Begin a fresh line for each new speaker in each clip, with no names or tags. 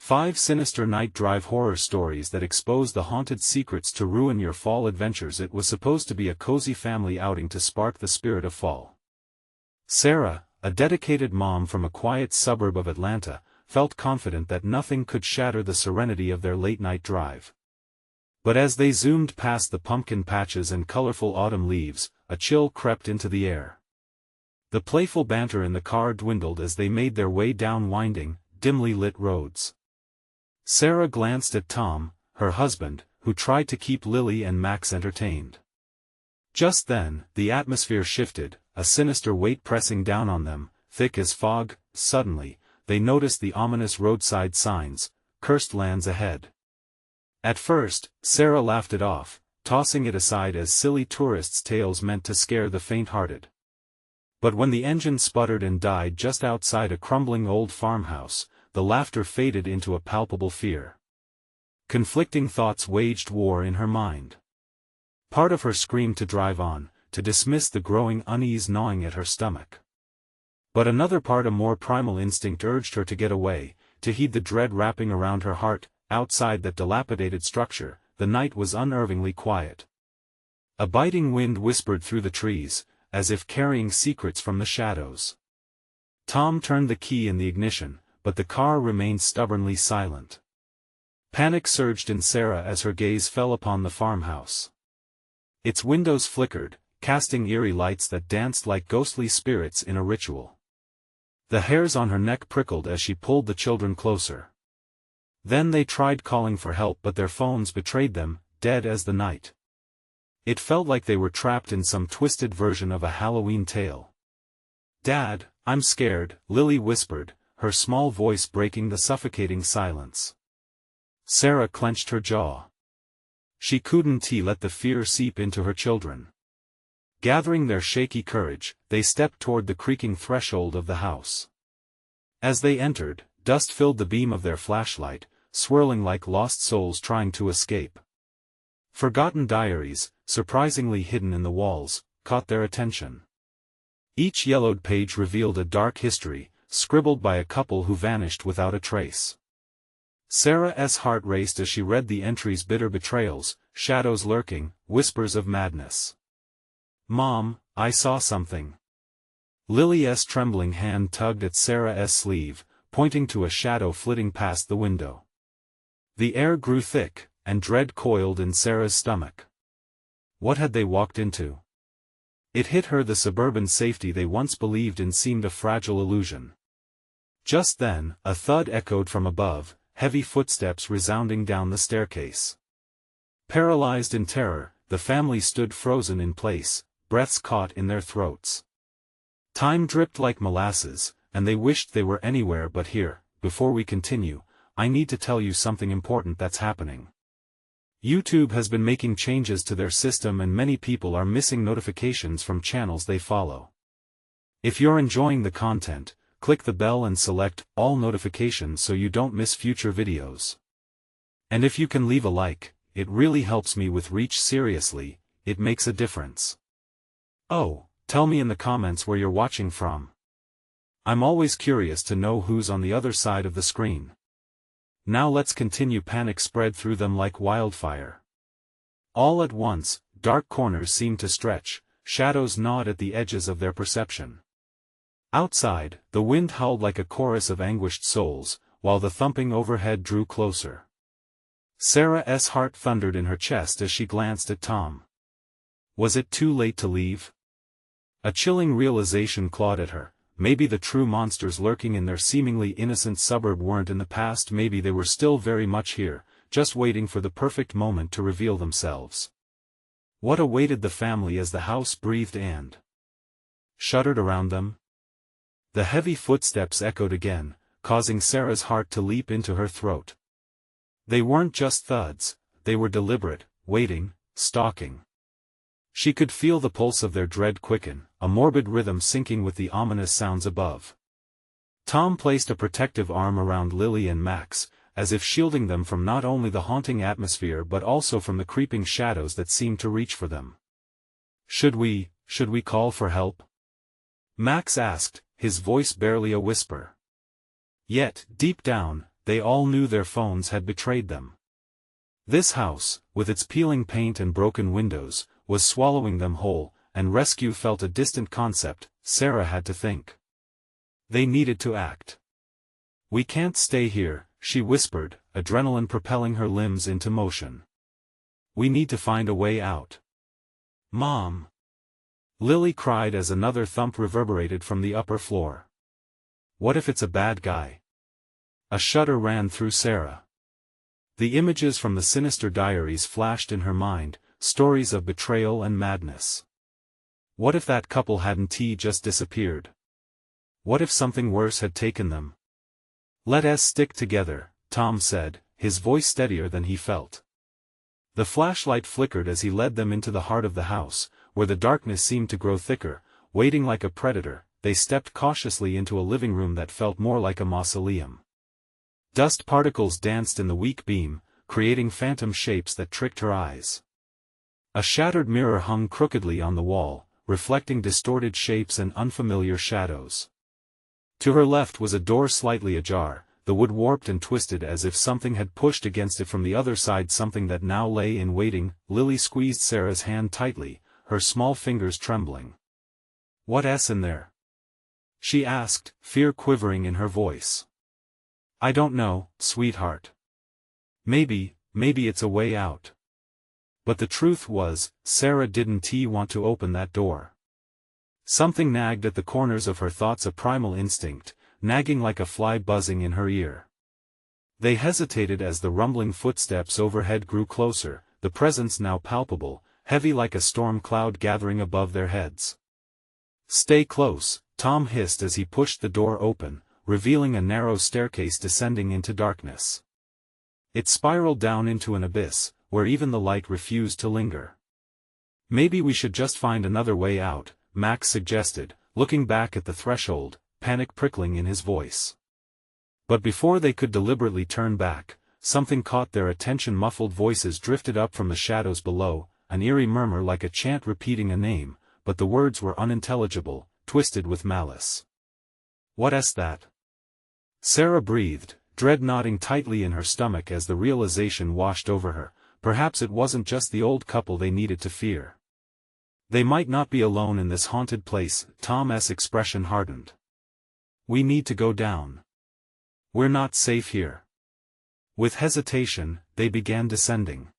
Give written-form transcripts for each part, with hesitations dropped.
5 Sinister Night Drive Horror Stories that expose the haunted secrets to ruin your fall adventures. It was supposed to be a cozy family outing to spark the spirit of fall. Sarah, a dedicated mom from a quiet suburb of Atlanta, felt confident that nothing could shatter the serenity of their late-night drive. But as they zoomed past the pumpkin patches and colorful autumn leaves, a chill crept into the air. The playful banter in the car dwindled as they made their way down winding, dimly lit roads. Sarah glanced at Tom, her husband, who tried to keep Lily and Max entertained. Just then, the atmosphere shifted, a sinister weight pressing down on them, thick as fog. Suddenly, they noticed the ominous roadside signs, "Cursed lands ahead." At first, Sarah laughed it off, tossing it aside as silly tourists' tales meant to scare the faint-hearted. But when the engine sputtered and died just outside a crumbling old farmhouse, the laughter faded into a palpable fear. Conflicting thoughts waged war in her mind. Part of her screamed to drive on, to dismiss the growing unease gnawing at her stomach. But another part, a more primal instinct, urged her to get away, to heed the dread wrapping around her heart. Outside that dilapidated structure, the night was unnervingly quiet. A biting wind whispered through the trees, as if carrying secrets from the shadows. Tom turned the key in the ignition, but the car remained stubbornly silent. Panic surged in Sarah as her gaze fell upon the farmhouse. Its windows flickered, casting eerie lights that danced like ghostly spirits in a ritual. The hairs on her neck prickled as she pulled the children closer. Then they tried calling for help, but their phones betrayed them, dead as the night. It felt like they were trapped in some twisted version of a Halloween tale. "Dad, I'm scared," Lily whispered, her small voice breaking the suffocating silence. Sarah clenched her jaw. She couldn't let the fear seep into her children. Gathering their shaky courage, they stepped toward the creaking threshold of the house. As they entered, dust filled the beam of their flashlight, swirling like lost souls trying to escape. Forgotten diaries, surprisingly hidden in the walls, caught their attention. Each yellowed page revealed a dark history, scribbled by a couple who vanished without a trace. Sarah's heart raced as she read the entries: bitter betrayals, shadows lurking, whispers of madness. "Mom, I saw something." Lily's trembling hand tugged at Sarah's sleeve, pointing to a shadow flitting past the window. The air grew thick, and dread coiled in Sarah's stomach. What had they walked into? It hit her, the suburban safety they once believed in seemed a fragile illusion. Just then, a thud echoed from above, heavy footsteps resounding down the staircase. Paralyzed in terror, the family stood frozen in place, breaths caught in their throats. Time dripped like molasses, and they wished they were anywhere but here. "Before we continue, I need to tell you something important that's happening. YouTube has been making changes to their system and many people are missing notifications from channels they follow. If you're enjoying the content, click the bell and select all notifications so you don't miss future videos. And if you can leave a like, it really helps me with reach. Seriously, it makes a difference. Oh, tell me in the comments where you're watching from. I'm always curious to know who's on the other side of the screen. Now let's continue. Panic spread through them like wildfire. All at once, dark corners seemed to stretch, shadows gnawed at the edges of their perception. Outside, the wind howled like a chorus of anguished souls, while the thumping overhead drew closer. Sarah's heart thundered in her chest as she glanced at Tom. Was it too late to leave? A chilling realization clawed at her. Maybe the true monsters lurking in their seemingly innocent suburb weren't in the past. Maybe they were still very much here, just waiting for the perfect moment to reveal themselves. What awaited the family as the house breathed and shuddered around them? The heavy footsteps echoed again, causing Sarah's heart to leap into her throat. They weren't just thuds, they were deliberate, waiting, stalking. She could feel the pulse of their dread quicken, a morbid rhythm syncing with the ominous sounds above. Tom placed a protective arm around Lily and Max, as if shielding them from not only the haunting atmosphere but also from the creeping shadows that seemed to reach for them. Should we call for help?" Max asked, his voice barely a whisper. Yet, deep down, they all knew their phones had betrayed them. This house, with its peeling paint and broken windows, was swallowing them whole, and rescue felt a distant concept. Sarah had to think. They needed to act. "We can't stay here," she whispered, adrenaline propelling her limbs into motion. "We need to find a way out." "Mom!" Lily cried as another thump reverberated from the upper floor. "What if it's a bad guy?" A shudder ran through Sarah. The images from the Sinister diaries flashed in her mind, stories of betrayal and madness. What if that couple hadn't just disappeared? What if something worse had taken them? "Let us stick together," Tom said, his voice steadier than he felt. The flashlight flickered as he led them into the heart of the house, where the darkness seemed to grow thicker. Waiting like a predator, they stepped cautiously into a living room that felt more like a mausoleum. Dust particles danced in the weak beam, creating phantom shapes that tricked her eyes. A shattered mirror hung crookedly on the wall, reflecting distorted shapes and unfamiliar shadows. To her left was a door slightly ajar, the wood warped and twisted as if something had pushed against it from the other side, something that now lay in waiting. Lily squeezed Sarah's hand tightly, her small fingers trembling. "What's in there?" she asked, fear quivering in her voice. "I don't know, sweetheart. Maybe it's a way out." But the truth was, Sarah didn't want to open that door. Something nagged at the corners of her thoughts, a primal instinct, nagging like a fly buzzing in her ear. They hesitated as the rumbling footsteps overhead grew closer, the presence now palpable, heavy like a storm cloud gathering above their heads. "Stay close," Tom hissed as he pushed the door open, revealing a narrow staircase descending into darkness. It spiraled down into an abyss, where even the light refused to linger. "Maybe we should just find another way out," Max suggested, looking back at the threshold, panic prickling in his voice. But before they could deliberately turn back, something caught their attention. Muffled voices drifted up from the shadows below, an eerie murmur like a chant repeating a name, but the words were unintelligible, twisted with malice. "What's that?" Sarah breathed, dread knotting tightly in her stomach as the realization washed over her. Perhaps it wasn't just the old couple they needed to fear. They might not be alone in this haunted place. Tom's expression hardened. "We need to go down. We're not safe here." With hesitation, they began descending.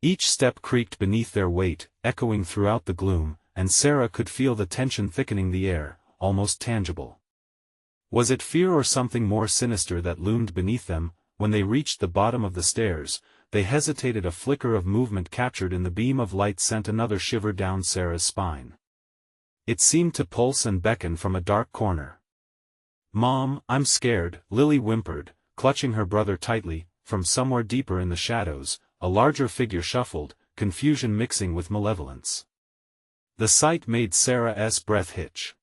Each step creaked beneath their weight, echoing throughout the gloom, and Sarah could feel the tension thickening the air, almost tangible. Was it fear or something more sinister that loomed beneath them? When they reached the bottom of the stairs, they hesitated. A flicker of movement captured in the beam of light sent another shiver down Sarah's spine. It seemed to pulse and beckon from a dark corner. "Mom, I'm scared," Lily whimpered, clutching her brother tightly. From somewhere deeper in the shadows, a larger figure shuffled, confusion mixing with malevolence. The sight made Sarah's breath hitch.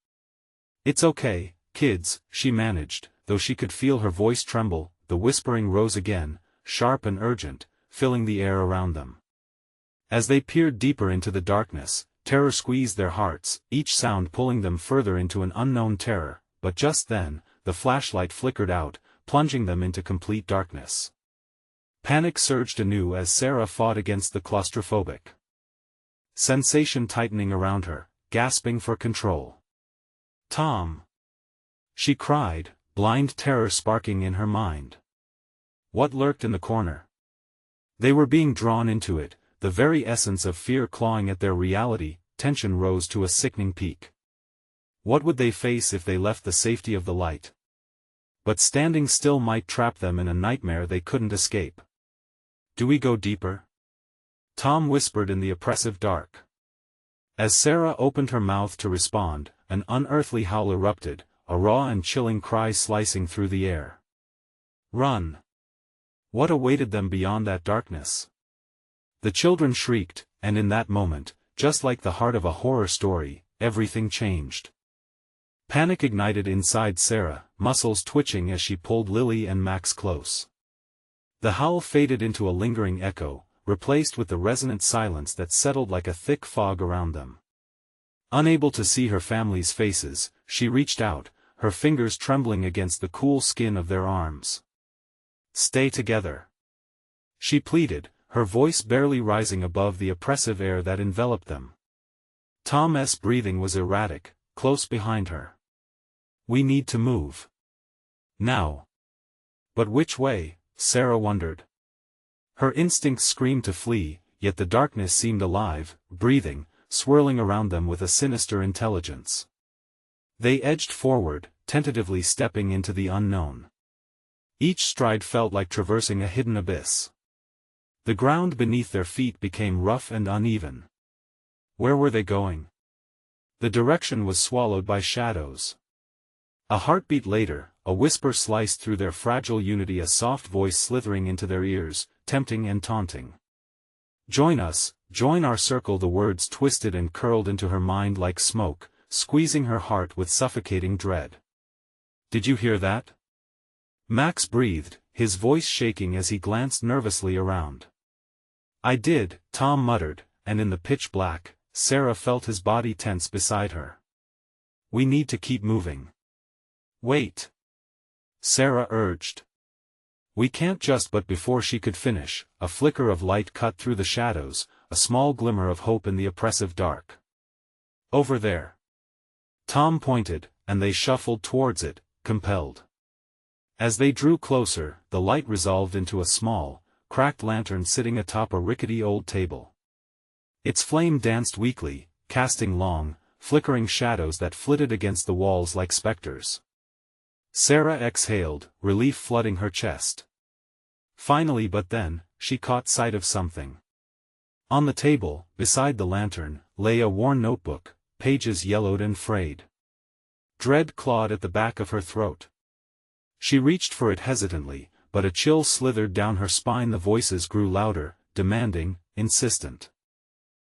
"It's okay, kids," she managed, though she could feel her voice tremble. The whispering rose again, sharp and urgent, filling the air around them. As they peered deeper into the darkness, terror squeezed their hearts, each sound pulling them further into an unknown terror. But just then, the flashlight flickered out, plunging them into complete darkness. Panic surged anew as Sarah fought against the claustrophobic sensation tightening around her, gasping for control. "Tom!" she cried, blind terror sparking in her mind. What lurked in the corner? They were being drawn into it, the very essence of fear clawing at their reality. Tension rose to a sickening peak. What would they face if they left the safety of the light? But standing still might trap them in a nightmare they couldn't escape. "Do we go deeper?" Tom whispered in the oppressive dark. As Sarah opened her mouth to respond, an unearthly howl erupted, a raw and chilling cry slicing through the air. "Run!" What awaited them beyond that darkness? The children shrieked, and in that moment, just like the heart of a horror story, everything changed. Panic ignited inside Sarah, muscles twitching as she pulled Lily and Max close. The howl faded into a lingering echo, replaced with the resonant silence that settled like a thick fog around them. Unable to see her family's faces, she reached out, her fingers trembling against the cool skin of their arms. Stay together. She pleaded, her voice barely rising above the oppressive air that enveloped them. Tom's breathing was erratic, close behind her. We need to move. Now. But which way, Sarah wondered. Her instincts screamed to flee, yet the darkness seemed alive, breathing, swirling around them with a sinister intelligence. They edged forward, tentatively stepping into the unknown. Each stride felt like traversing a hidden abyss. The ground beneath their feet became rough and uneven. Where were they going? The direction was swallowed by shadows. A heartbeat later, a whisper sliced through their fragile unity, a soft voice slithering into their ears, tempting and taunting. Join us, join our circle. The words twisted and curled into her mind like smoke, squeezing her heart with suffocating dread. Did you hear that? Max breathed, his voice shaking as he glanced nervously around. I did, Tom muttered, and in the pitch black, Sarah felt his body tense beside her. We need to keep moving. Wait. Sarah urged. We can't just. But before she could finish, a flicker of light cut through the shadows, a small glimmer of hope in the oppressive dark. Over there. Tom pointed, and they shuffled towards it, compelled. As they drew closer, the light resolved into a small, cracked lantern sitting atop a rickety old table. Its flame danced weakly, casting long, flickering shadows that flitted against the walls like specters. Sarah exhaled, relief flooding her chest. Finally, but then, she caught sight of something. On the table, beside the lantern, lay a worn notebook, pages yellowed and frayed. Dread clawed at the back of her throat. She reached for it hesitantly, but a chill slithered down her spine. The voices grew louder, demanding, insistent.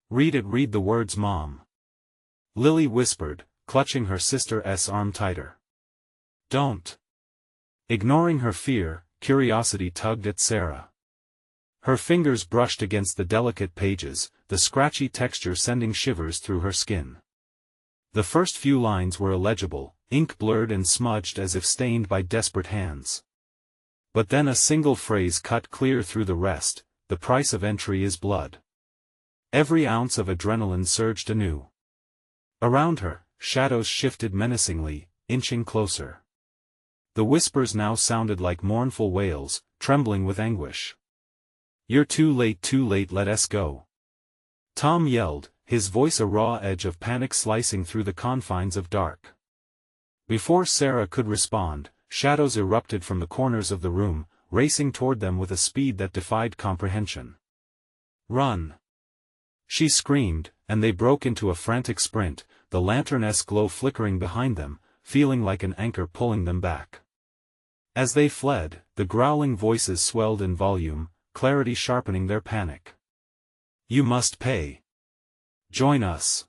Read it. Read the words, Mom. Lily whispered, clutching her sister's arm tighter. Don't. Ignoring her fear, curiosity tugged at Sarah. Her fingers brushed against the delicate pages, the scratchy texture sending shivers through her skin. The first few lines were illegible, ink blurred and smudged as if stained by desperate hands. But then a single phrase cut clear through the rest: the price of entry is blood. Every ounce of adrenaline surged anew. Around her, shadows shifted menacingly, inching closer. The whispers now sounded like mournful wails, trembling with anguish. You're too late, let us go. Tom yelled, his voice a raw edge of panic slicing through the confines of dark. Before Sarah could respond, shadows erupted from the corners of the room, racing toward them with a speed that defied comprehension. Run! She screamed, and they broke into a frantic sprint, the lantern-esque glow flickering behind them, feeling like an anchor pulling them back. As they fled, the growling voices swelled in volume, clarity sharpening their panic. You must pay. Join us.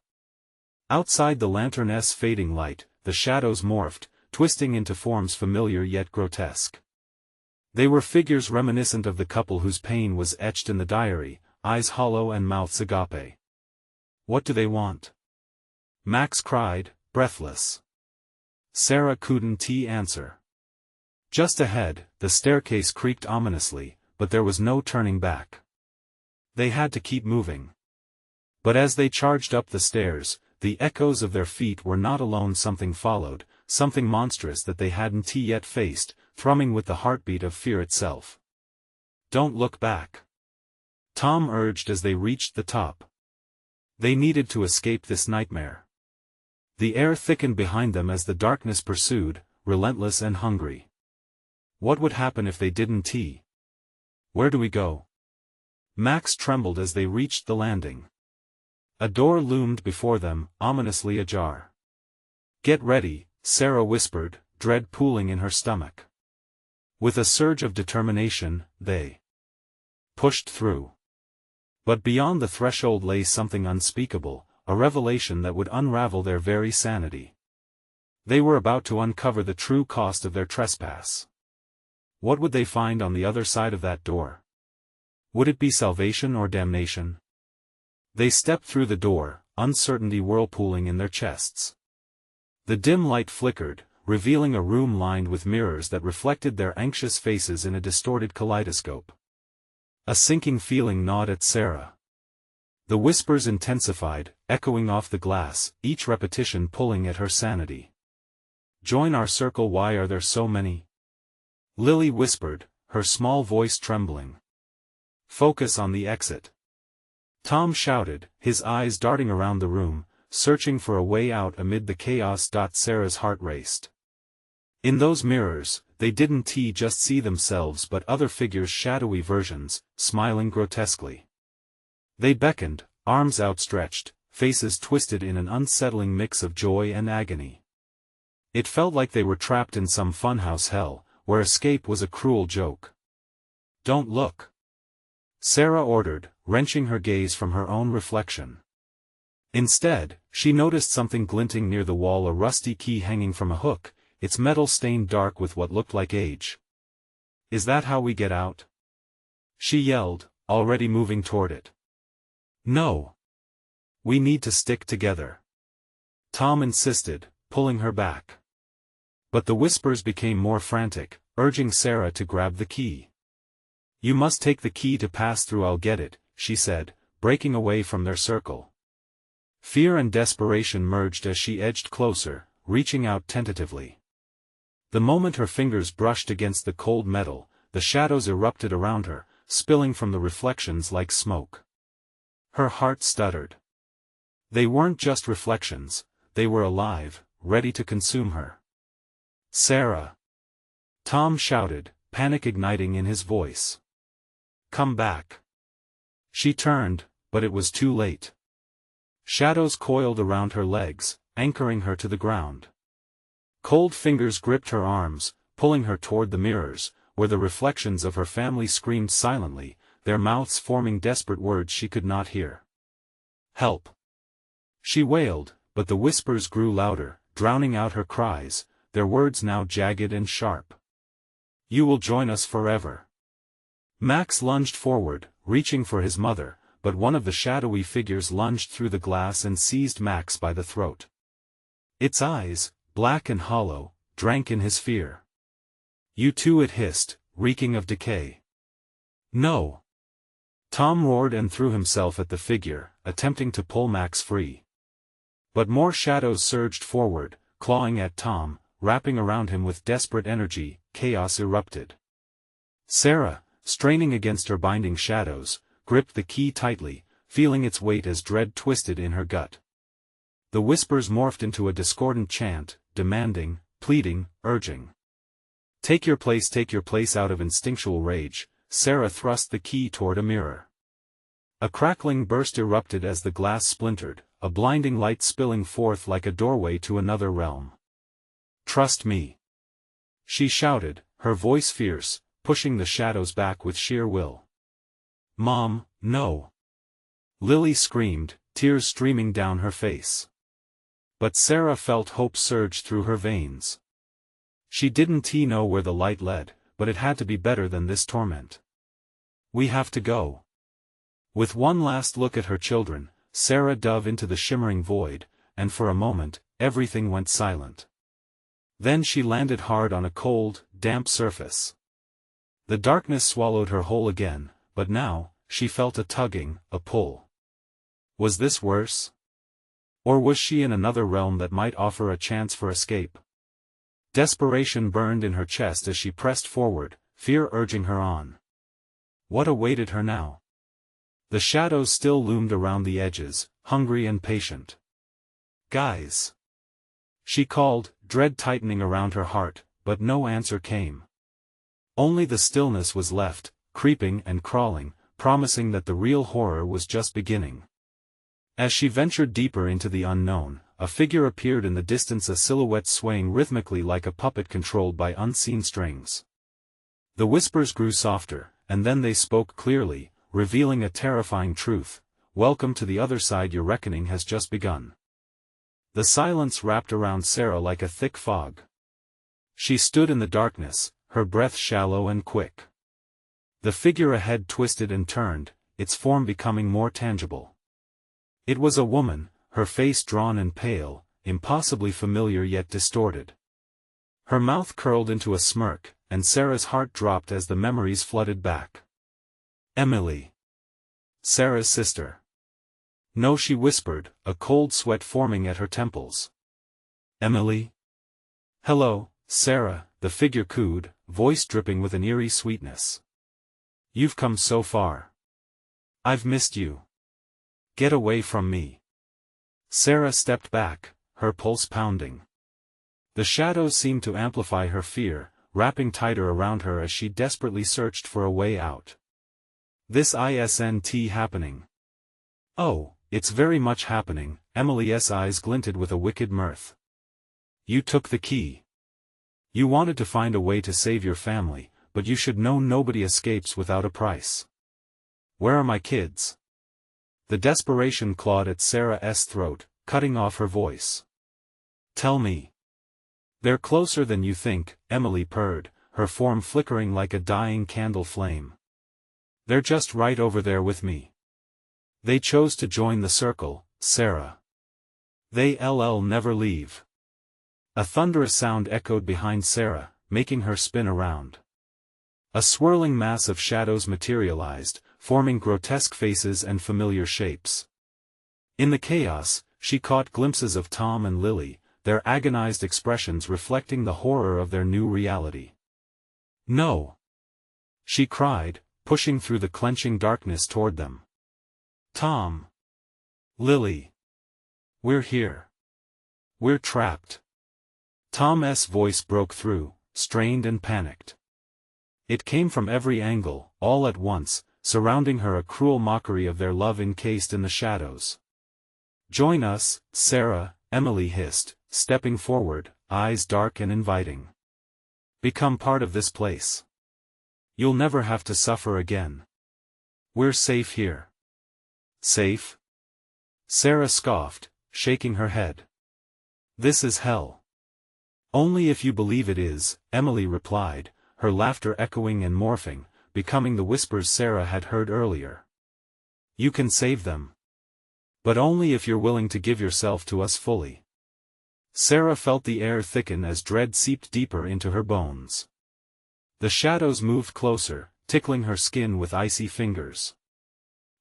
Outside the lantern's fading light, the shadows morphed, twisting into forms familiar yet grotesque. They were figures reminiscent of the couple whose pain was etched in the diary, eyes hollow and mouths agape. What do they want? Max cried, breathless. Sarah couldn't answer. Just ahead, the staircase creaked ominously, but there was no turning back. They had to keep moving. But as they charged up the stairs, the echoes of their feet were not alone. Something followed, something monstrous that they hadn't yet faced, thrumming with the heartbeat of fear itself. Don't look back. Tom urged as they reached the top. They needed to escape this nightmare. The air thickened behind them as the darkness pursued, relentless and hungry. What would happen if they didn't? Where do we go? Max trembled as they reached the landing. A door loomed before them, ominously ajar. Get ready, Sarah whispered, dread pooling in her stomach. With a surge of determination, they pushed through. But beyond the threshold lay something unspeakable, a revelation that would unravel their very sanity. They were about to uncover the true cost of their trespass. What would they find on the other side of that door? Would it be salvation or damnation? They stepped through the door, uncertainty whirlpooling in their chests. The dim light flickered, revealing a room lined with mirrors that reflected their anxious faces in a distorted kaleidoscope. A sinking feeling gnawed at Sarah. The whispers intensified, echoing off the glass, each repetition pulling at her sanity. "Join our circle, why are there so many?" Lily whispered, her small voice trembling. "Focus on the exit." Tom shouted, his eyes darting around the room, searching for a way out amid the chaos. Sarah's heart raced. In those mirrors, they didn't just see themselves but other figures, shadowy versions, smiling grotesquely. They beckoned, arms outstretched, faces twisted in an unsettling mix of joy and agony. It felt like they were trapped in some funhouse hell, where escape was a cruel joke. "Don't look," Sarah ordered, wrenching her gaze from her own reflection. Instead, she noticed something glinting near the wall, a rusty key hanging from a hook, its metal stained dark with what looked like age. "Is that how we get out?" she yelled, already moving toward it. "No. We need to stick together," Tom insisted, pulling her back. But the whispers became more frantic, urging Sarah to grab the key. "You must take the key to pass through, I'll get it," she said, breaking away from their circle. Fear and desperation merged as she edged closer, reaching out tentatively. The moment her fingers brushed against the cold metal, the shadows erupted around her, spilling from the reflections like smoke. Her heart stuttered. They weren't just reflections, they were alive, ready to consume her. "Sarah!" Tom shouted, panic igniting in his voice. "Come back." She turned, but it was too late. Shadows coiled around her legs, anchoring her to the ground. Cold fingers gripped her arms, pulling her toward the mirrors, where the reflections of her family screamed silently, their mouths forming desperate words she could not hear. "Help!" she wailed, but the whispers grew louder, drowning out her cries, their words now jagged and sharp. "You will join us forever." Max lunged forward, reaching for his mother, but one of the shadowy figures lunged through the glass and seized Max by the throat. Its eyes, black and hollow, drank in his fear. "You too," it hissed, reeking of decay. "No!" Tom roared and threw himself at the figure, attempting to pull Max free. But more shadows surged forward, clawing at Tom, wrapping around him with desperate energy. Chaos erupted. Sarah, straining against her binding shadows, gripped the key tightly, feeling its weight as dread twisted in her gut. The whispers morphed into a discordant chant, demanding, pleading, urging. Take your place." Out of instinctual rage, Sarah thrust the key toward a mirror. A crackling burst erupted as the glass splintered, a blinding light spilling forth like a doorway to another realm. "Trust me," she shouted, her voice fierce, pushing the shadows back with sheer will. "Mom, no!" Lily screamed, tears streaming down her face. But Sarah felt hope surge through her veins. She didn't know where the light led, but it had to be better than this torment. "We have to go." With one last look at her children, Sarah dove into the shimmering void, and for a moment, everything went silent. Then she landed hard on a cold, damp surface. The darkness swallowed her whole again, but now, she felt a tugging, a pull. Was this worse? Or was she in another realm that might offer a chance for escape? Desperation burned in her chest as she pressed forward, fear urging her on. What awaited her now? The shadows still loomed around the edges, hungry and patient. "Guys!" she called, dread tightening around her heart, but no answer came. Only the stillness was left, creeping and crawling, promising that the real horror was just beginning. As she ventured deeper into the unknown, a figure appeared in the distance, a silhouette swaying rhythmically like a puppet controlled by unseen strings. The whispers grew softer, and then they spoke clearly, revealing a terrifying truth: "Welcome to the other side, your reckoning has just begun." The silence wrapped around Sarah like a thick fog. She stood in the darkness, her breath shallow and quick. The figure ahead twisted and turned, its form becoming more tangible. It was a woman, her face drawn and pale, impossibly familiar yet distorted. Her mouth curled into a smirk, and Sarah's heart dropped as the memories flooded back. Emily. Sarah's sister. No, she whispered, a cold sweat forming at her temples. Emily? Hello, Sarah, the figure cooed, voice dripping with an eerie sweetness. You've come so far. I've missed you. Get away from me. Sarah stepped back, her pulse pounding. The shadows seemed to amplify her fear, wrapping tighter around her as she desperately searched for a way out. This isn't happening. Oh, it's very much happening, Emily's eyes glinted with a wicked mirth. You took the key. You wanted to find a way to save your family, but you should know nobody escapes without a price. Where are my kids? The desperation clawed at Sarah's throat, cutting off her voice. Tell me. They're closer than you think, Emily purred, her form flickering like a dying candle flame. They're just right over there with me. They chose to join the circle, Sarah. They'll never leave. A thunderous sound echoed behind Sarah, making her spin around. A swirling mass of shadows materialized, forming grotesque faces and familiar shapes. In the chaos, she caught glimpses of Tom and Lily, their agonized expressions reflecting the horror of their new reality. No! She cried, pushing through the clenching darkness toward them. Tom! Lily! We're here. We're trapped. Tom's voice broke through, strained and panicked. It came from every angle, all at once, surrounding her, a cruel mockery of their love encased in the shadows. Join us, Sarah, Emily hissed, stepping forward, eyes dark and inviting. Become part of this place. You'll never have to suffer again. We're safe here. Safe? Sarah scoffed, shaking her head. This is hell. Only if you believe it is, Emily replied, her laughter echoing and morphing, becoming the whispers Sarah had heard earlier. You can save them. But only if you're willing to give yourself to us fully. Sarah felt the air thicken as dread seeped deeper into her bones. The shadows moved closer, tickling her skin with icy fingers.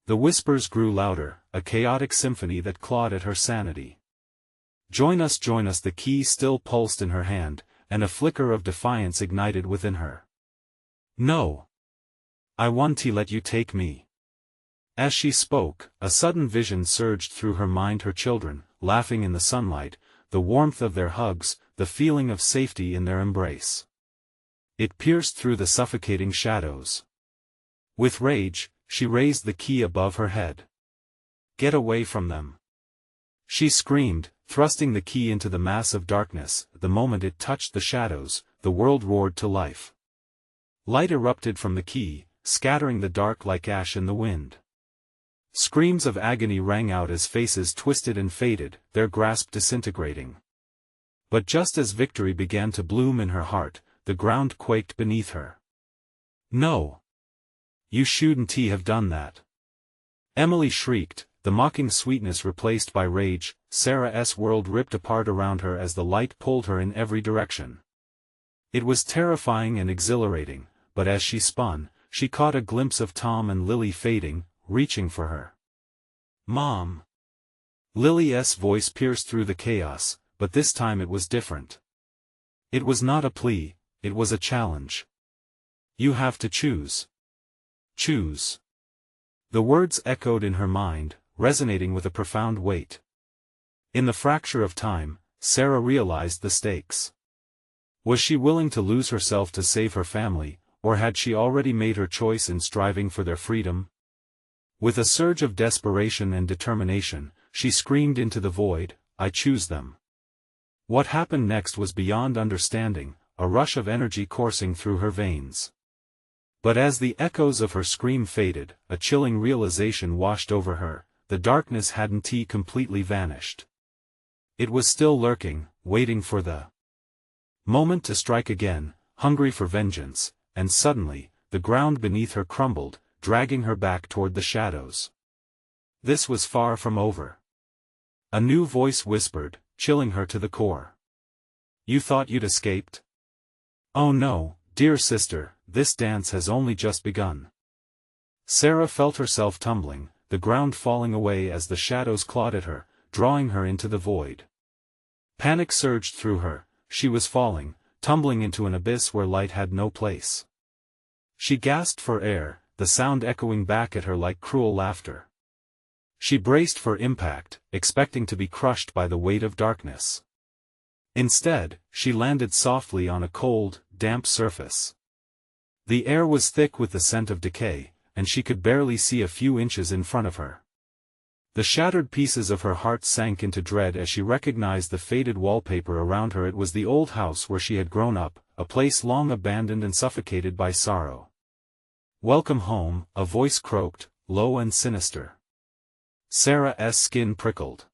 The whispers grew louder, a chaotic symphony that clawed at her sanity. Join us, the key still pulsed in her hand, and a flicker of defiance ignited within her. No. I want to let you take me. As she spoke, a sudden vision surged through her mind, her children, laughing in the sunlight, the warmth of their hugs, the feeling of safety in their embrace. It pierced through the suffocating shadows. With rage, she raised the key above her head. Get away from them. She screamed, thrusting the key into the mass of darkness. The moment it touched the shadows, the world roared to life. Light erupted from the key, scattering the dark like ash in the wind. Screams of agony rang out as faces twisted and faded, their grasp disintegrating. But just as victory began to bloom in her heart, the ground quaked beneath her. No! You shouldn't have done that. Emily shrieked, the mocking sweetness replaced by rage. Sarah's world ripped apart around her as the light pulled her in every direction. It was terrifying and exhilarating, but as she spun, she caught a glimpse of Tom and Lily fading, reaching for her. Mom! Lily's voice pierced through the chaos, but this time it was different. It was not a plea, it was a challenge. You have to choose. Choose. The words echoed in her mind, resonating with a profound weight. In the fracture of time, Sarah realized the stakes. Was she willing to lose herself to save her family, or had she already made her choice in striving for their freedom? With a surge of desperation and determination, she screamed into the void, I choose them. What happened next was beyond understanding, a rush of energy coursing through her veins. But as the echoes of her scream faded, a chilling realization washed over her, the darkness hadn't completely vanished. It was still lurking, waiting for the moment to strike again, hungry for vengeance, and suddenly, the ground beneath her crumbled, dragging her back toward the shadows. This was far from over. A new voice whispered, chilling her to the core. You thought you'd escaped? Oh no, dear sister, this dance has only just begun. Sarah felt herself tumbling, the ground falling away as the shadows clawed at her, drawing her into the void. Panic surged through her, she was falling, tumbling into an abyss where light had no place. She gasped for air, the sound echoing back at her like cruel laughter. She braced for impact, expecting to be crushed by the weight of darkness. Instead, she landed softly on a cold, damp surface. The air was thick with the scent of decay, and she could barely see a few inches in front of her. The shattered pieces of her heart sank into dread as she recognized the faded wallpaper around her. It was the old house where she had grown up, a place long abandoned and suffocated by sorrow. "Welcome home," a voice croaked, low and sinister. Sarah's skin prickled.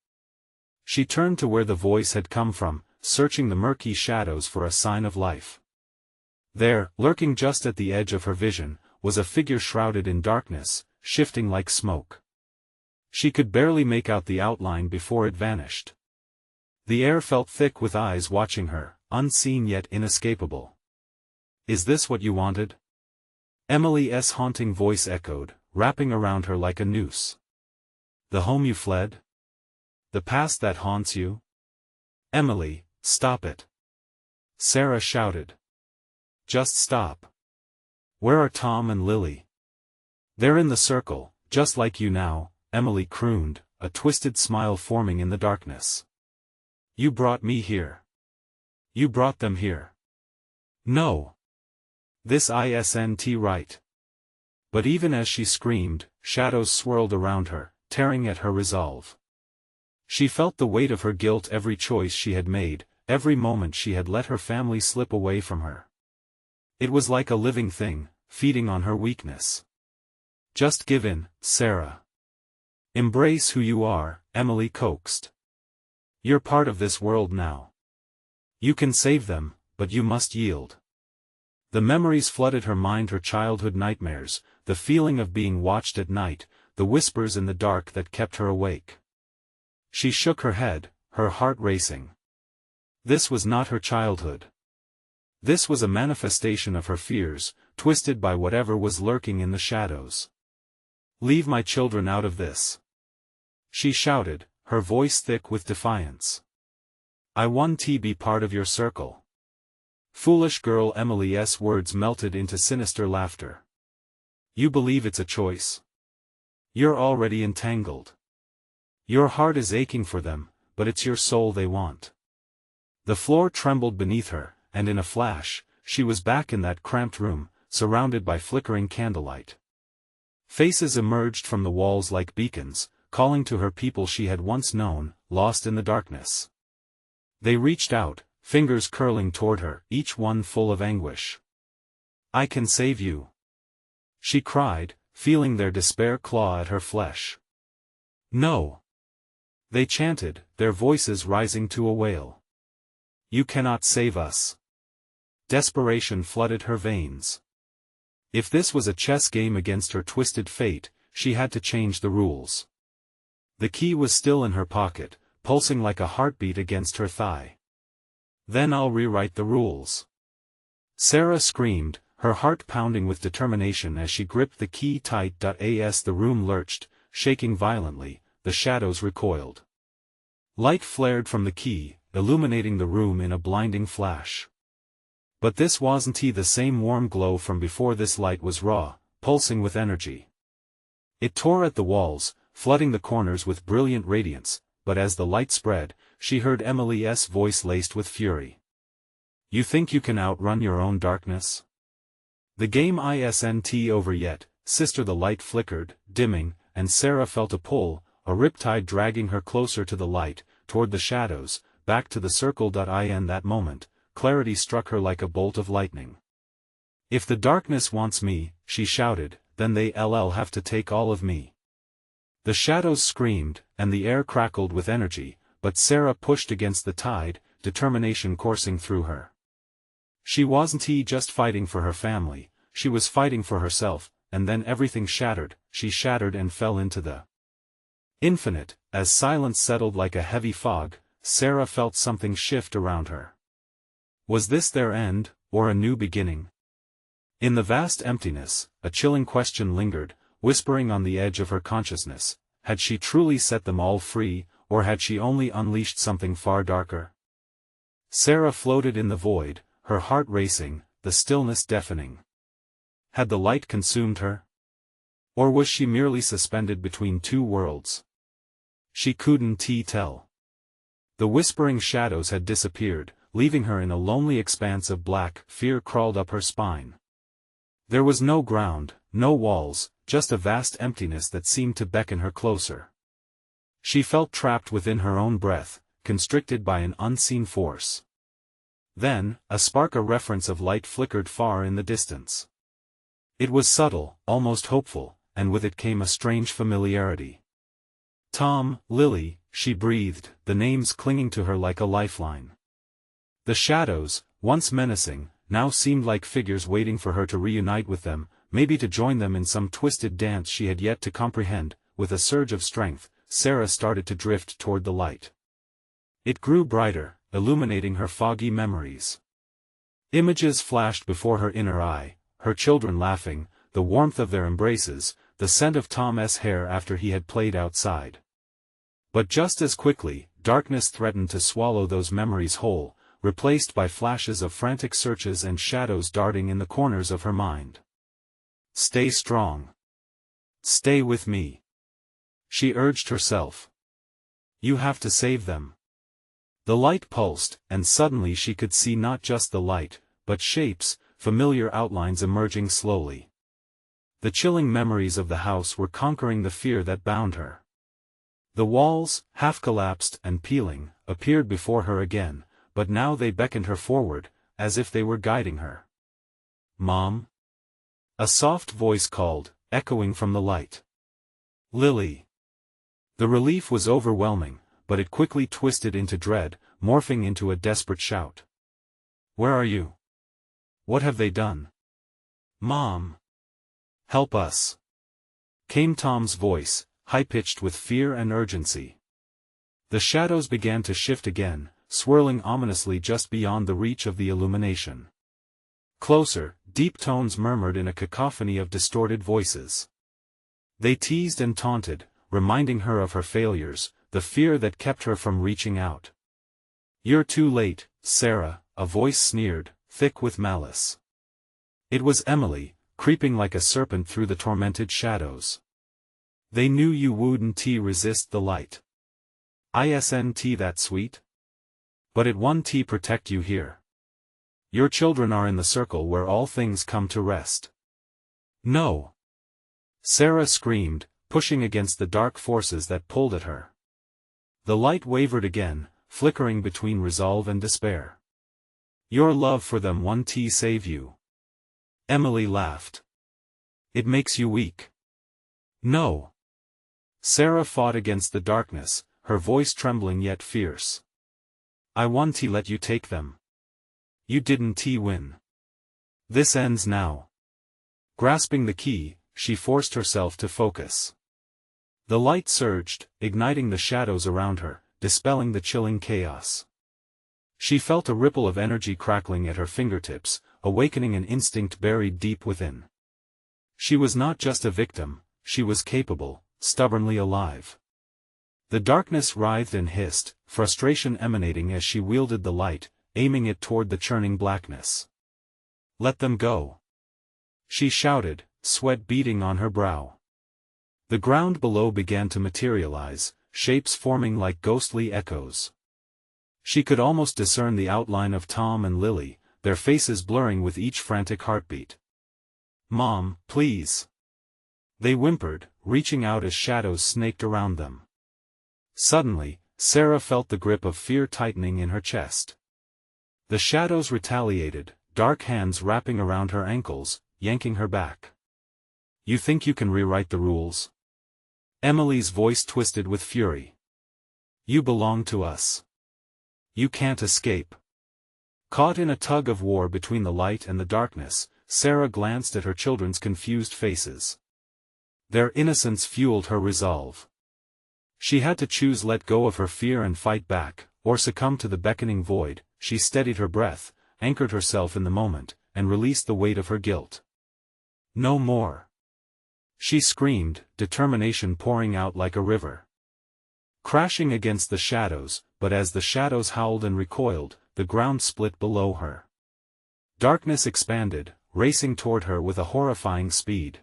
She turned to where the voice had come from, searching the murky shadows for a sign of life. There, lurking just at the edge of her vision, was a figure shrouded in darkness, shifting like smoke. She could barely make out the outline before it vanished. The air felt thick with eyes watching her, unseen yet inescapable. "Is this what you wanted?" Emily's haunting voice echoed, wrapping around her like a noose. "The home you fled? The past that haunts you?" "Emily, stop it!" Sarah shouted. "Just stop. Where are Tom and Lily?" "They're in the circle, just like you now," Emily crooned, a twisted smile forming in the darkness. "You brought me here. You brought them here." "No. This isn't right." But even as she screamed, shadows swirled around her, tearing at her resolve. She felt the weight of her guilt, every choice she had made, every moment she had let her family slip away from her. It was like a living thing, feeding on her weakness. "Just give in, Sarah. Embrace who you are," Emily coaxed. "You're part of this world now. You can save them, but you must yield." The memories flooded her mind, her childhood nightmares, the feeling of being watched at night, the whispers in the dark that kept her awake. She shook her head, her heart racing. This was not her childhood. This was a manifestation of her fears, twisted by whatever was lurking in the shadows. "Leave my children out of this," she shouted, her voice thick with defiance. "I want to be part of your circle." "Foolish girl," Emily's words melted into sinister laughter. "You believe it's a choice? You're already entangled. Your heart is aching for them, but it's your soul they want." The floor trembled beneath her, and in a flash, she was back in that cramped room, surrounded by flickering candlelight. Faces emerged from the walls like beacons, calling to her, people she had once known, lost in the darkness. They reached out, fingers curling toward her, each one full of anguish. "I can save you," she cried, feeling their despair claw at her flesh. "No," they chanted, their voices rising to a wail. "You cannot save us." Desperation flooded her veins. If this was a chess game against her twisted fate, she had to change the rules. The key was still in her pocket, pulsing like a heartbeat against her thigh. "Then I'll rewrite the rules," Sarah screamed, her heart pounding with determination as she gripped the key tight. As the room lurched, shaking violently, the shadows recoiled. Light flared from the key, illuminating the room in a blinding flash. But this wasn't the same warm glow from before. This light was raw, pulsing with energy. It tore at the walls, flooding the corners with brilliant radiance, but as the light spread, she heard Emily's voice laced with fury. "You think you can outrun your own darkness? The game isn't over yet, sister." The light flickered, dimming, and Sarah felt a pull, a riptide dragging her closer to the light, toward the shadows, back to the circle. In that moment, clarity struck her like a bolt of lightning. "If the darkness wants me," she shouted, "then they'll have to take all of me." The shadows screamed, and the air crackled with energy, but Sarah pushed against the tide, determination coursing through her. She wasn't just fighting for her family, she was fighting for herself, and then everything shattered, she shattered and fell into the infinite. As silence settled like a heavy fog, Sarah felt something shift around her. Was this their end, or a new beginning? In the vast emptiness, a chilling question lingered, whispering on the edge of her consciousness. Had she truly set them all free, or had she only unleashed something far darker? Sarah floated in the void, her heart racing, the stillness deafening. Had the light consumed her? Or was she merely suspended between two worlds? She couldn't tell. The whispering shadows had disappeared, leaving her in a lonely expanse of black. Fear crawled up her spine. There was no ground, no walls, just a vast emptiness that seemed to beckon her closer. She felt trapped within her own breath, constricted by an unseen force. Then, a spark, a reference of light flickered far in the distance. It was subtle, almost hopeful, and with it came a strange familiarity. Tom, Lily, she breathed, the names clinging to her like a lifeline. The shadows, once menacing, now seemed like figures waiting for her to reunite with them, maybe to join them in some twisted dance she had yet to comprehend. With a surge of strength, Sarah started to drift toward the light. It grew brighter, illuminating her foggy memories. Images flashed before her inner eye, her children laughing, the warmth of their embraces, the scent of Tom's hair after he had played outside. But just as quickly, darkness threatened to swallow those memories whole, replaced by flashes of frantic searches and shadows darting in the corners of her mind. Stay strong. Stay with me. She urged herself. You have to save them. The light pulsed, and suddenly she could see not just the light, but shapes, familiar outlines emerging slowly. The chilling memories of the house were conquering the fear that bound her. The walls, half collapsed and peeling, appeared before her again, but now they beckoned her forward, as if they were guiding her. Mom? A soft voice called, echoing from the light. Lily. The relief was overwhelming, but it quickly twisted into dread, morphing into a desperate shout. Where are you? What have they done? Mom! Help us! Came Tom's voice, high-pitched with fear and urgency. The shadows began to shift again, swirling ominously just beyond the reach of the illumination. Closer, deep tones murmured in a cacophony of distorted voices. They teased and taunted, reminding her of her failures, the fear that kept her from reaching out. You're too late, Sarah, a voice sneered, thick with malice. It was Emily, creeping like a serpent through the tormented shadows. They knew you wouldn't resist the light. Isn't that sweet? But it won't protect you here. Your children are in the circle where all things come to rest. No! Sarah screamed, pushing against the dark forces that pulled at her. The light wavered again, flickering between resolve and despair. Your love for them won't save you. Emily laughed. It makes you weak. No. Sarah fought against the darkness, her voice trembling yet fierce. I won't let you take them. You didn't win. This ends now. Grasping the key, she forced herself to focus. The light surged, igniting the shadows around her, dispelling the chilling chaos. She felt a ripple of energy crackling at her fingertips, awakening an instinct buried deep within. She was not just a victim, she was capable, stubbornly alive. The darkness writhed and hissed, frustration emanating as she wielded the light, aiming it toward the churning blackness. Let them go. She shouted, sweat beading on her brow. The ground below began to materialize, shapes forming like ghostly echoes. She could almost discern the outline of Tom and Lily, their faces blurring with each frantic heartbeat. Mom, please. They whimpered, reaching out as shadows snaked around them. Suddenly, Sarah felt the grip of fear tightening in her chest. The shadows retaliated, dark hands wrapping around her ankles, yanking her back. You think you can rewrite the rules? Emily's voice twisted with fury. You belong to us. You can't escape. Caught in a tug of war between the light and the darkness, Sarah glanced at her children's confused faces. Their innocence fueled her resolve. She had to choose: let go of her fear and fight back, or succumb to the beckoning void. She steadied her breath, anchored herself in the moment, and released the weight of her guilt. No more. She screamed, determination pouring out like a river. Crashing against the shadows, but as the shadows howled and recoiled, the ground split below her. Darkness expanded, racing toward her with a horrifying speed.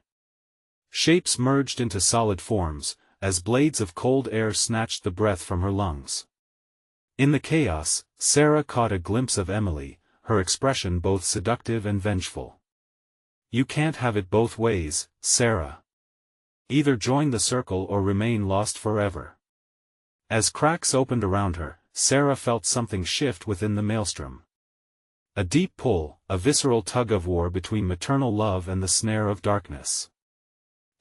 Shapes merged into solid forms, as blades of cold air snatched the breath from her lungs. In the chaos, Sarah caught a glimpse of Emily, her expression both seductive and vengeful. You can't have it both ways, Sarah. Either join the circle or remain lost forever. As cracks opened around her, Sarah felt something shift within the maelstrom. A deep pull, a visceral tug-of-war between maternal love and the snare of darkness.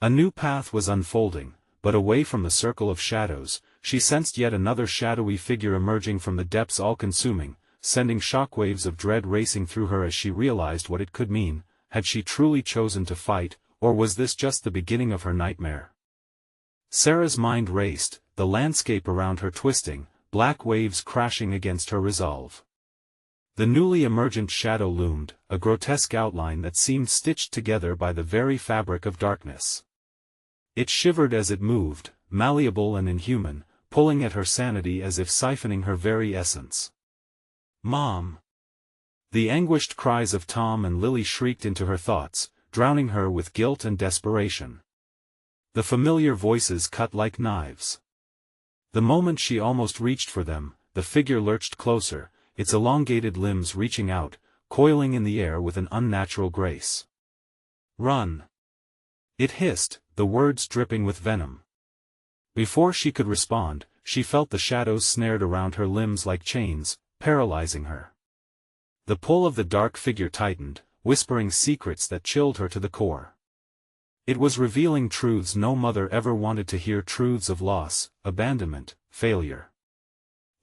A new path was unfolding, but away from the circle of shadows, she sensed yet another shadowy figure emerging from the depths, all-consuming, sending shockwaves of dread racing through her as she realized what it could mean. Had she truly chosen to fight, or was this just the beginning of her nightmare? Sarah's mind raced, the landscape around her twisting, black waves crashing against her resolve. The newly emergent shadow loomed, a grotesque outline that seemed stitched together by the very fabric of darkness. It shivered as it moved, malleable and inhuman, pulling at her sanity as if siphoning her very essence. Mom! The anguished cries of Tom and Lily shrieked into her thoughts, drowning her with guilt and desperation. The familiar voices cut like knives. The moment she almost reached for them, the figure lurched closer, its elongated limbs reaching out, coiling in the air with an unnatural grace. Run! It hissed, the words dripping with venom. Before she could respond, she felt the shadows snared around her limbs like chains, paralyzing her. The pull of the dark figure tightened, whispering secrets that chilled her to the core. It was revealing truths no mother ever wanted to hear, truths of loss, abandonment, failure.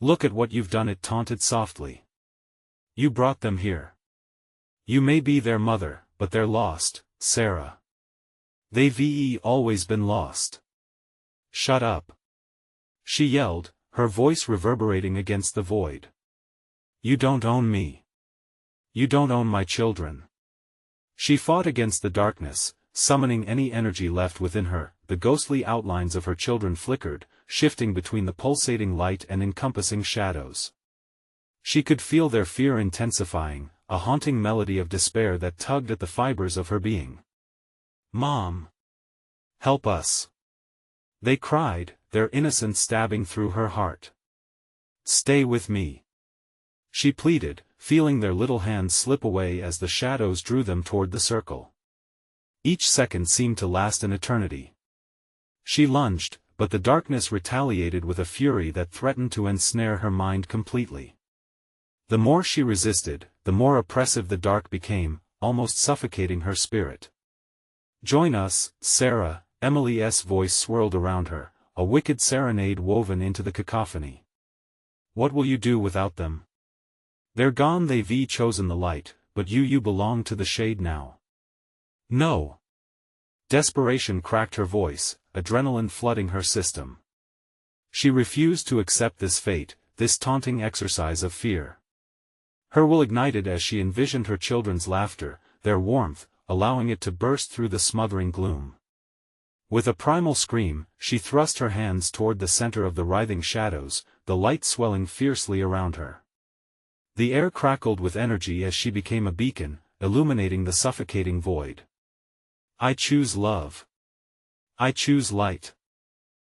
Look at what you've done, it taunted softly. You brought them here. You may be their mother, but they're lost, Sarah. They've always been lost. Shut up. She yelled, her voice reverberating against the void. You don't own me. You don't own my children. She fought against the darkness, summoning any energy left within her. The ghostly outlines of her children flickered, shifting between the pulsating light and encompassing shadows. She could feel their fear intensifying, a haunting melody of despair that tugged at the fibers of her being. Mom! Help us! They cried, their innocence stabbing through her heart. Stay with me. She pleaded, feeling their little hands slip away as the shadows drew them toward the circle. Each second seemed to last an eternity. She lunged, but the darkness retaliated with a fury that threatened to ensnare her mind completely. The more she resisted, the more oppressive the dark became, almost suffocating her spirit. Join us, Sarah, Emily's voice swirled around her, a wicked serenade woven into the cacophony. What will you do without them? They're gone, they've chosen the light, but you belong to the shade now. No. Desperation cracked her voice, adrenaline flooding her system. She refused to accept this fate, this taunting exercise of fear. Her will ignited as she envisioned her children's laughter, their warmth, allowing it to burst through the smothering gloom. With a primal scream, she thrust her hands toward the center of the writhing shadows, the light swelling fiercely around her. The air crackled with energy as she became a beacon, illuminating the suffocating void. I choose love. I choose light.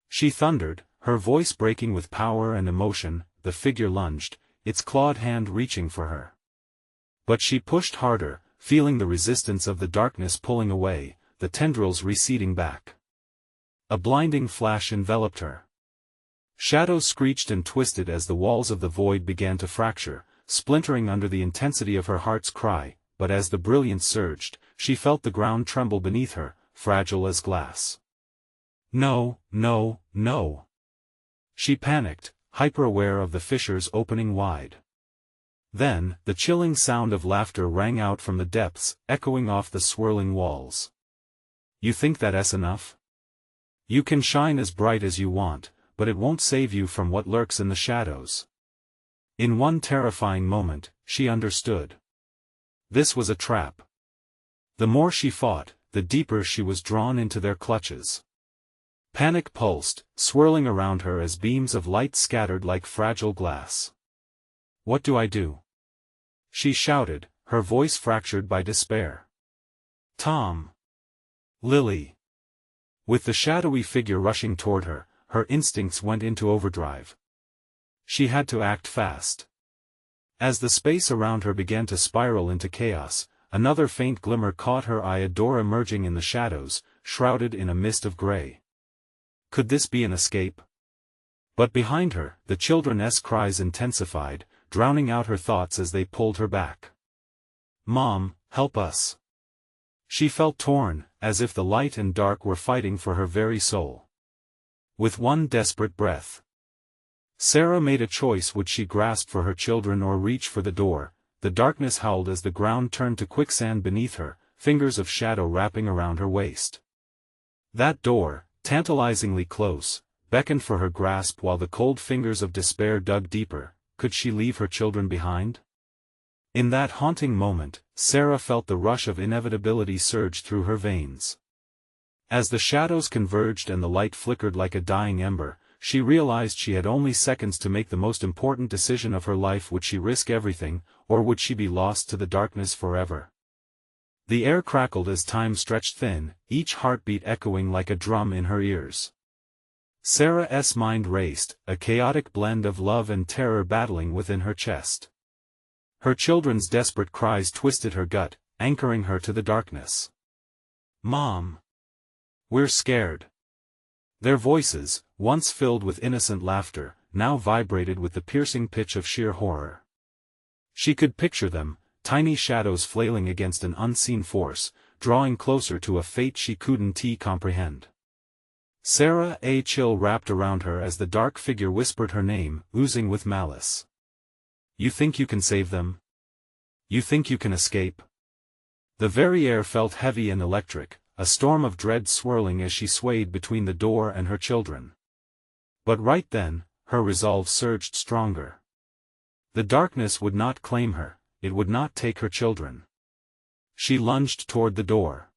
She thundered, her voice breaking with power and emotion. The figure lunged, its clawed hand reaching for her. But she pushed harder, feeling the resistance of the darkness pulling away, the tendrils receding back. A blinding flash enveloped her. Shadows screeched and twisted as the walls of the void began to fracture, splintering under the intensity of her heart's cry, but as the brilliance surged, she felt the ground tremble beneath her, fragile as glass. No, no, no. She panicked, hyper-aware of the fissures opening wide. Then, the chilling sound of laughter rang out from the depths, echoing off the swirling walls. You think that's enough? You can shine as bright as you want, but it won't save you from what lurks in the shadows. In one terrifying moment, she understood. This was a trap. The more she fought, the deeper she was drawn into their clutches. Panic pulsed, swirling around her as beams of light scattered like fragile glass. "What do I do?" she shouted, her voice fractured by despair. "Tom. Lily." With the shadowy figure rushing toward her, her instincts went into overdrive. She had to act fast. As the space around her began to spiral into chaos, another faint glimmer caught her eye, a door emerging in the shadows, shrouded in a mist of gray. Could this be an escape? But behind her, the children's cries intensified, drowning out her thoughts as they pulled her back. "Mom, help us." She felt torn, as if the light and dark were fighting for her very soul. With one desperate breath, Sarah made a choice: would she grasp for her children or reach for the door? The darkness howled as the ground turned to quicksand beneath her, fingers of shadow wrapping around her waist. That door, tantalizingly close, beckoned for her grasp while the cold fingers of despair dug deeper. Could she leave her children behind? In that haunting moment, Sarah felt the rush of inevitability surge through her veins. As the shadows converged and the light flickered like a dying ember, she realized she had only seconds to make the most important decision of her life. Would she risk everything, or would she be lost to the darkness forever? The air crackled as time stretched thin, each heartbeat echoing like a drum in her ears. Sarah's mind raced, a chaotic blend of love and terror battling within her chest. Her children's desperate cries twisted her gut, anchoring her to the darkness. "Mom. We're scared." Their voices, once filled with innocent laughter, now vibrated with the piercing pitch of sheer horror. She could picture them, tiny shadows flailing against an unseen force, drawing closer to a fate she couldn't comprehend. Sarah, a chill wrapped around her as the dark figure whispered her name, oozing with malice. "You think you can save them? You think you can escape?" The very air felt heavy and electric, a storm of dread swirling as she swayed between the door and her children. But right then, her resolve surged stronger. The darkness would not claim her, it would not take her children. She lunged toward the door.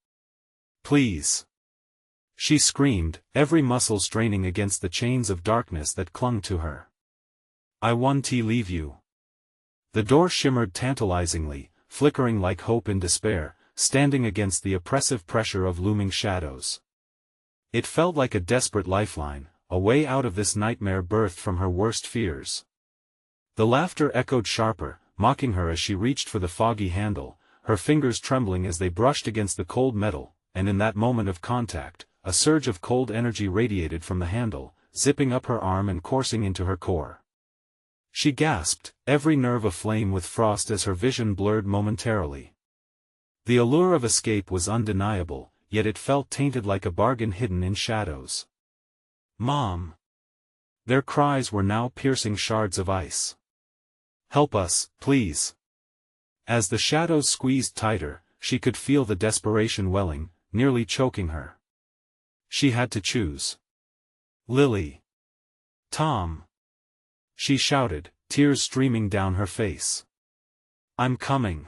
"Please!" she screamed, every muscle straining against the chains of darkness that clung to her. "I won't leave you." The door shimmered tantalizingly, flickering like hope in despair, standing against the oppressive pressure of looming shadows. It felt like a desperate lifeline, a way out of this nightmare birthed from her worst fears. The laughter echoed sharper, mocking her as she reached for the foggy handle, her fingers trembling as they brushed against the cold metal, and in that moment of contact, a surge of cold energy radiated from the handle, zipping up her arm and coursing into her core. She gasped, every nerve aflame with frost as her vision blurred momentarily. The allure of escape was undeniable, yet it felt tainted like a bargain hidden in shadows. "Mom!" Their cries were now piercing shards of ice. "Help us, please!" As the shadows squeezed tighter, she could feel the desperation welling, nearly choking her. She had to choose. "Lily. Tom." She shouted, tears streaming down her face. "I'm coming."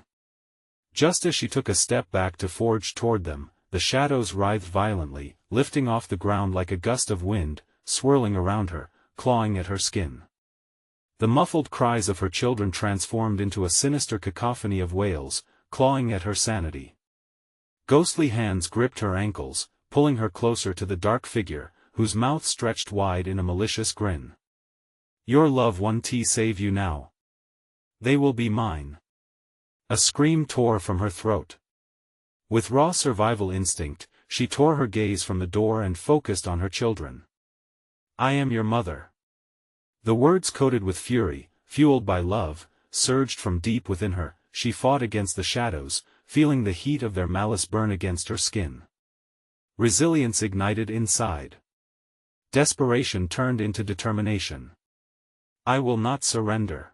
Just as she took a step back to forge toward them, the shadows writhed violently, lifting off the ground like a gust of wind, swirling around her, clawing at her skin. The muffled cries of her children transformed into a sinister cacophony of wails, clawing at her sanity. Ghostly hands gripped her ankles, pulling her closer to the dark figure, whose mouth stretched wide in a malicious grin. "Your love won't save you now. They will be mine." A scream tore from her throat. With raw survival instinct, she tore her gaze from the door and focused on her children. "I am your mother." The words coated with fury, fueled by love, surged from deep within her. She fought against the shadows, feeling the heat of their malice burn against her skin. Resilience ignited inside. Desperation turned into determination. "I will not surrender."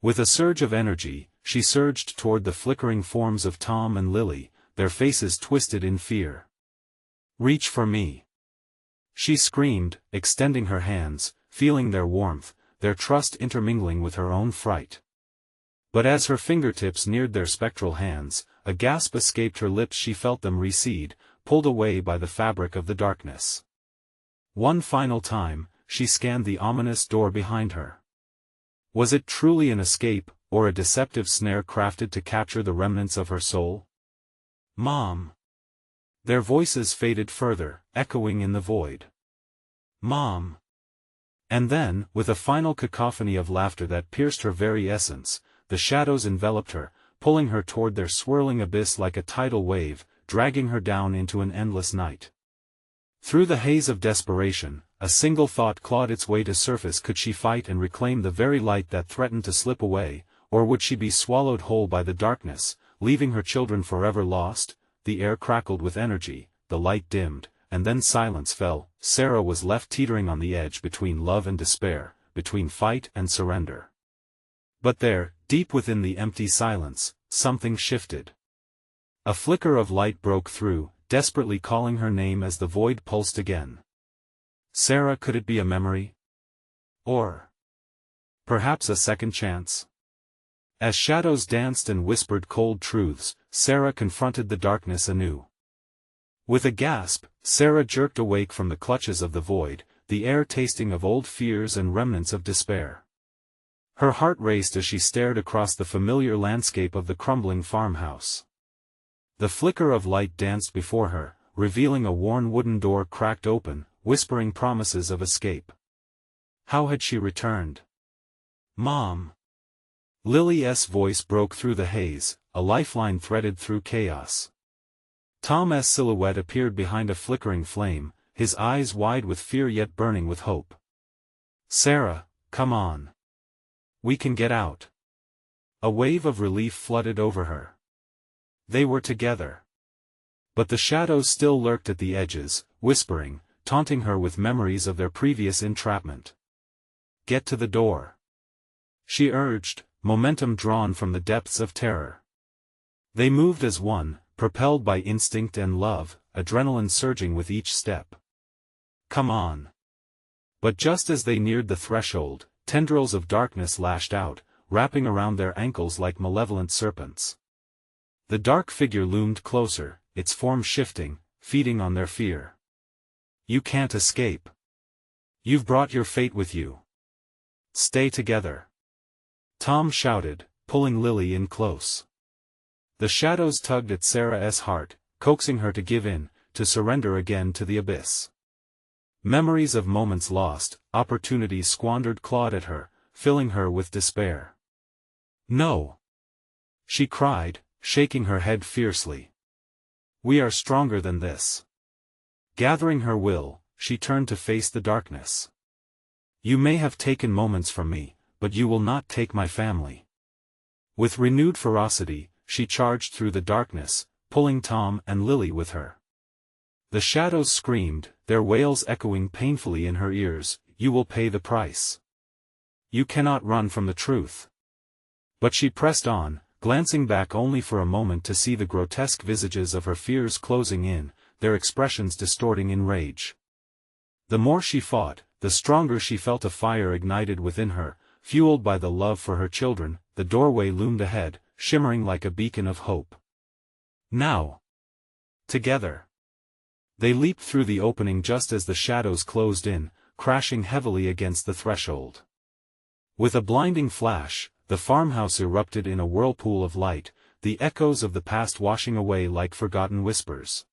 With a surge of energy, she surged toward the flickering forms of Tom and Lily, their faces twisted in fear. "Reach for me!" she screamed, extending her hands, feeling their warmth, their trust intermingling with her own fright. But as her fingertips neared their spectral hands, a gasp escaped her lips. She felt them recede, pulled away by the fabric of the darkness. One final time, she scanned the ominous door behind her. Was it truly an escape, or a deceptive snare crafted to capture the remnants of her soul? "Mom!" Their voices faded further, echoing in the void. "Mom!" And then, with a final cacophony of laughter that pierced her very essence, the shadows enveloped her, pulling her toward their swirling abyss like a tidal wave, dragging her down into an endless night. Through the haze of desperation, a single thought clawed its way to surface. Could she fight and reclaim the very light that threatened to slip away, or would she be swallowed whole by the darkness, leaving her children forever lost? The air crackled with energy, the light dimmed, and then silence fell. Sarah was left teetering on the edge between love and despair, between fight and surrender. But there, deep within the empty silence, something shifted. A flicker of light broke through, desperately calling her name as the void pulsed again. Sarah, could it be a memory? Or perhaps a second chance? As shadows danced and whispered cold truths, Sarah confronted the darkness anew. With a gasp, Sarah jerked awake from the clutches of the void, the air tasting of old fears and remnants of despair. Her heart raced as she stared across the familiar landscape of the crumbling farmhouse. The flicker of light danced before her, revealing a worn wooden door cracked open, whispering promises of escape. How had she returned? "Mom!" Lily's voice broke through the haze, a lifeline threaded through chaos. Tom's silhouette appeared behind a flickering flame, his eyes wide with fear yet burning with hope. "Sarah, come on. We can get out." A wave of relief flooded over her. They were together. But the shadows still lurked at the edges, whispering, taunting her with memories of their previous entrapment. "Get to the door," she urged, momentum drawn from the depths of terror. They moved as one, propelled by instinct and love, adrenaline surging with each step. "Come on." But just as they neared the threshold, tendrils of darkness lashed out, wrapping around their ankles like malevolent serpents. The dark figure loomed closer, its form shifting, feeding on their fear. "You can't escape. You've brought your fate with you. Stay together," Tom shouted, pulling Lily in close. The shadows tugged at Sarah's heart, coaxing her to give in, to surrender again to the abyss. Memories of moments lost, opportunities squandered clawed at her, filling her with despair. "No!" she cried, shaking her head fiercely. "We are stronger than this." Gathering her will, she turned to face the darkness. "You may have taken moments from me, but you will not take my family." With renewed ferocity, she charged through the darkness, pulling Tom and Lily with her. The shadows screamed, their wails echoing painfully in her ears, "You will pay the price. You cannot run from the truth." But she pressed on, glancing back only for a moment to see the grotesque visages of her fears closing in, their expressions distorting in rage. The more she fought, the stronger she felt. A fire ignited within her, fueled by the love for her children. The doorway loomed ahead, shimmering like a beacon of hope. Now! Together! They leaped through the opening just as the shadows closed in, crashing heavily against the threshold. With a blinding flash, the farmhouse erupted in a whirlpool of light, the echoes of the past washing away like forgotten whispers.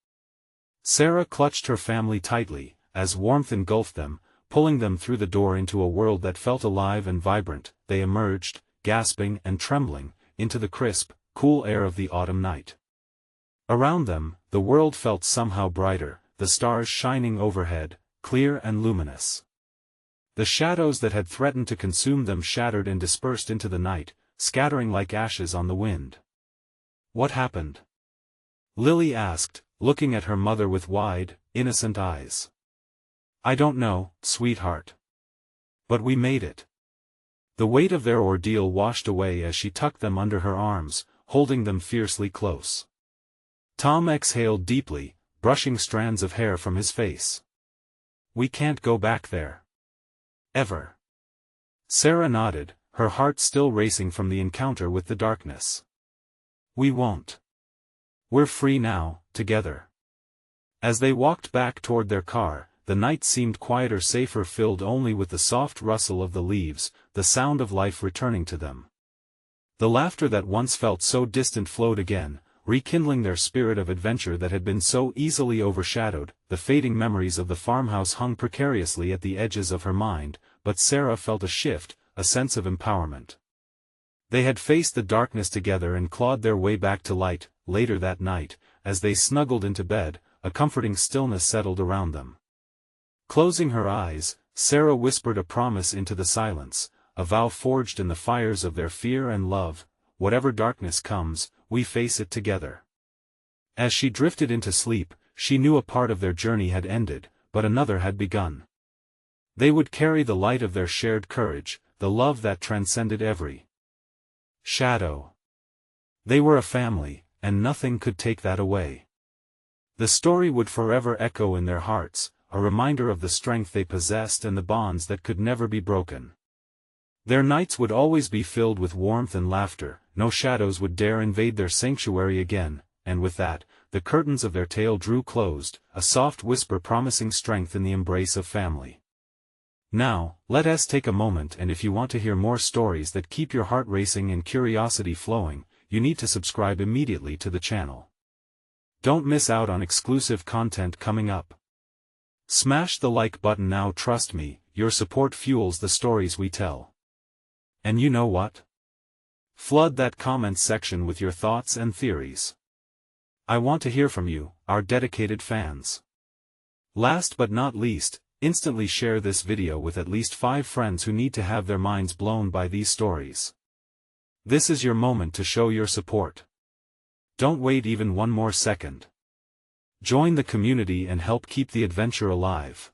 Sarah clutched her family tightly, as warmth engulfed them, pulling them through the door into a world that felt alive and vibrant. They emerged, gasping and trembling, into the crisp, cool air of the autumn night. Around them, the world felt somehow brighter, the stars shining overhead, clear and luminous. The shadows that had threatened to consume them shattered and dispersed into the night, scattering like ashes on the wind. "What happened?" Lily asked, looking at her mother with wide, innocent eyes. "I don't know, sweetheart. But we made it." The weight of their ordeal washed away as she tucked them under her arms, holding them fiercely close. Tom exhaled deeply, brushing strands of hair from his face. "We can't go back there. Ever." Sarah nodded, her heart still racing from the encounter with the darkness. "We won't. We're free now, together." As they walked back toward their car, the night seemed quieter, safer, filled only with the soft rustle of the leaves, the sound of life returning to them. The laughter that once felt so distant flowed again, rekindling their spirit of adventure that had been so easily overshadowed. The fading memories of the farmhouse hung precariously at the edges of her mind, but Sarah felt a shift, a sense of empowerment. They had faced the darkness together and clawed their way back to light. Later that night, as they snuggled into bed, a comforting stillness settled around them. Closing her eyes, Sarah whispered a promise into the silence, a vow forged in the fires of their fear and love: "Whatever darkness comes, we face it together." As she drifted into sleep, she knew a part of their journey had ended, but another had begun. They would carry the light of their shared courage, the love that transcended every shadow. They were a family, and nothing could take that away. The story would forever echo in their hearts, a reminder of the strength they possessed and the bonds that could never be broken. Their nights would always be filled with warmth and laughter, no shadows would dare invade their sanctuary again, and with that, the curtains of their tale drew closed, a soft whisper promising strength in the embrace of family. Now, let us take a moment, and if you want to hear more stories that keep your heart racing and curiosity flowing, you need to subscribe immediately to the channel. Don't miss out on exclusive content coming up. Smash the like button now. Trust me, your support fuels the stories we tell. And you know what? Flood that comment section with your thoughts and theories. I want to hear from you, our dedicated fans. Last but not least, instantly share this video with at least 5 friends who need to have their minds blown by these stories. This is your moment to show your support. Don't wait even one more second. Join the community and help keep the adventure alive.